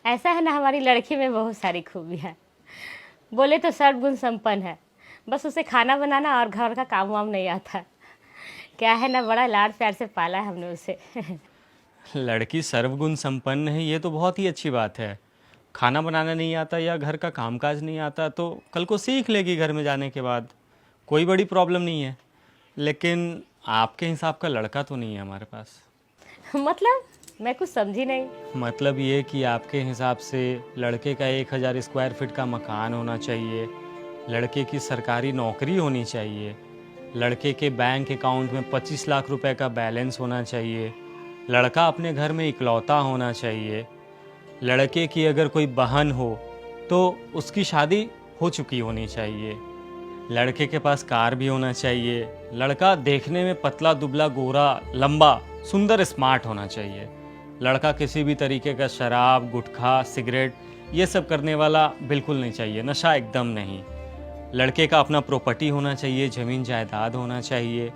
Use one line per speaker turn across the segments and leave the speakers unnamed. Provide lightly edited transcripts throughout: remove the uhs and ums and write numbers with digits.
ऐसा है ना, हमारी लड़की में बहुत सारी खूबियाँ, बोले तो सर्वगुण संपन्न है। बस उसे खाना बनाना और घर का काम वाम नहीं आता। क्या है ना, बड़ा लाड प्यार से पाला है हमने उसे।
लड़की सर्वगुण संपन्न है, ये तो बहुत ही अच्छी बात है। खाना बनाना नहीं आता या घर का कामकाज नहीं आता तो कल को सीख लेगी घर में जाने के बाद, कोई बड़ी प्रॉब्लम नहीं है। लेकिन आपके हिसाब का लड़का तो नहीं है हमारे पास।
मतलब मैं कुछ समझी नहीं।
मतलब ये कि आपके हिसाब से लड़के का 1000 स्क्वायर फीट का मकान होना चाहिए, लड़के की सरकारी नौकरी होनी चाहिए, लड़के के बैंक अकाउंट में 25 लाख रुपए का बैलेंस होना चाहिए, लड़का अपने घर में इकलौता होना चाहिए, लड़के की अगर कोई बहन हो तो उसकी शादी हो चुकी होनी चाहिए, लड़के के पास कार भी होना चाहिए, लड़का देखने में पतला दुबला गोरा लंबा सुंदर स्मार्ट होना चाहिए, लड़का किसी भी तरीके का शराब गुटखा सिगरेट ये सब करने वाला बिल्कुल नहीं चाहिए, नशा एकदम नहीं। लड़के का अपना प्रॉपर्टी होना चाहिए, ज़मीन जायदाद होना चाहिए।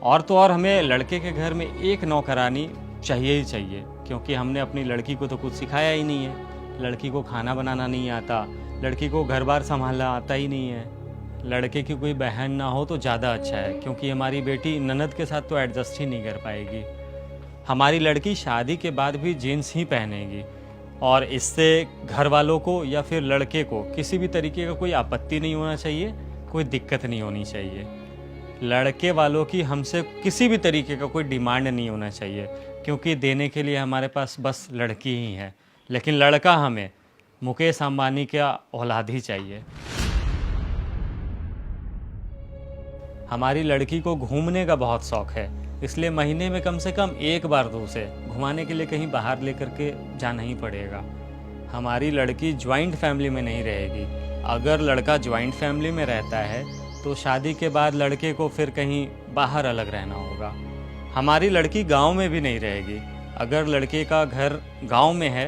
और तो और हमें लड़के के घर में एक नौकरानी चाहिए ही चाहिए, क्योंकि हमने अपनी लड़की को तो कुछ सिखाया ही नहीं है। लड़की को खाना बनाना नहीं आता, लड़की को घर बार संभालना आता ही नहीं है। लड़के की कोई बहन ना हो तो ज़्यादा अच्छा है, क्योंकि हमारी बेटी ननद के साथ तो एडजस्ट ही नहीं कर पाएगी। हमारी लड़की शादी के बाद भी जीन्स ही पहनेगी और इससे घर वालों को या फिर लड़के को किसी भी तरीके का कोई आपत्ति नहीं होना चाहिए, कोई दिक्कत नहीं होनी चाहिए। लड़के वालों की हमसे किसी भी तरीके का कोई डिमांड नहीं होना चाहिए, क्योंकि देने के लिए हमारे पास बस लड़की ही है। लेकिन लड़का हमें मुकेश अंबानी का औलाद ही चाहिए। हमारी लड़की को घूमने का बहुत शौक है, इसलिए महीने में कम से कम एक बार तो उसे घुमाने के लिए कहीं बाहर लेकर के जाना ही पड़ेगा। हमारी लड़की ज्वाइंट फैमिली में नहीं रहेगी। अगर लड़का ज्वाइंट फैमिली में रहता है तो शादी के बाद लड़के को फिर कहीं बाहर अलग रहना होगा। हमारी लड़की गांव में भी नहीं रहेगी। अगर लड़के का घर गांव में है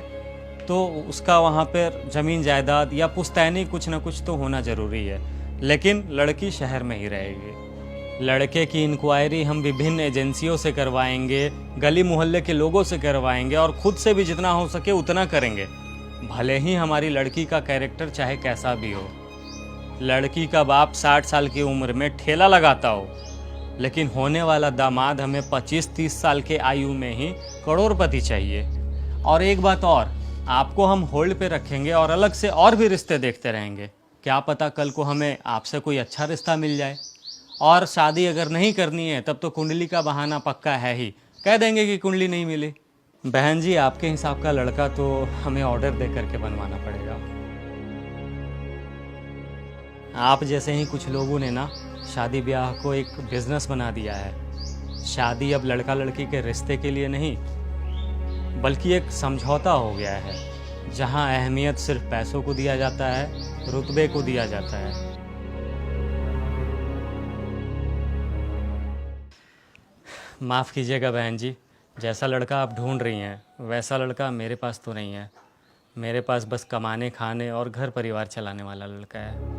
तो उसका वहाँ पर ज़मीन जायदाद या पुश्तैनी कुछ ना कुछ तो होना ज़रूरी है, लेकिन लड़की शहर में ही रहेगी। लड़के की इंक्वायरी हम विभिन्न एजेंसियों से करवाएंगे, गली मोहल्ले के लोगों से करवाएंगे और खुद से भी जितना हो सके उतना करेंगे, भले ही हमारी लड़की का कैरेक्टर चाहे कैसा भी हो। लड़की का बाप 60 साल की उम्र में ठेला लगाता हो, लेकिन होने वाला दामाद हमें 25-30 साल के आयु में ही करोड़पति चाहिए। और एक बात और, आपको हम होल्ड पे रखेंगे और अलग से और भी रिश्ते देखते रहेंगे। क्या पता कल को हमें आपसे कोई अच्छा रिश्ता मिल जाए। और शादी अगर नहीं करनी है तब तो कुंडली का बहाना पक्का है ही, कह देंगे कि कुंडली नहीं मिली। बहन जी, आपके हिसाब का लड़का तो हमें ऑर्डर दे करके बनवाना पड़ेगा। आप जैसे ही कुछ लोगों ने ना शादी ब्याह को एक बिजनेस बना दिया है। शादी अब लड़का लड़की के रिश्ते के लिए नहीं बल्कि एक समझौता हो गया है, जहां अहमियत सिर्फ पैसों को दिया जाता है, रुतबे को दिया जाता है। माफ़ कीजिएगा बहन जी, जैसा लड़का आप ढूंढ रही हैं वैसा लड़का मेरे पास तो नहीं है। मेरे पास बस कमाने खाने और घर परिवार चलाने वाला लड़का है।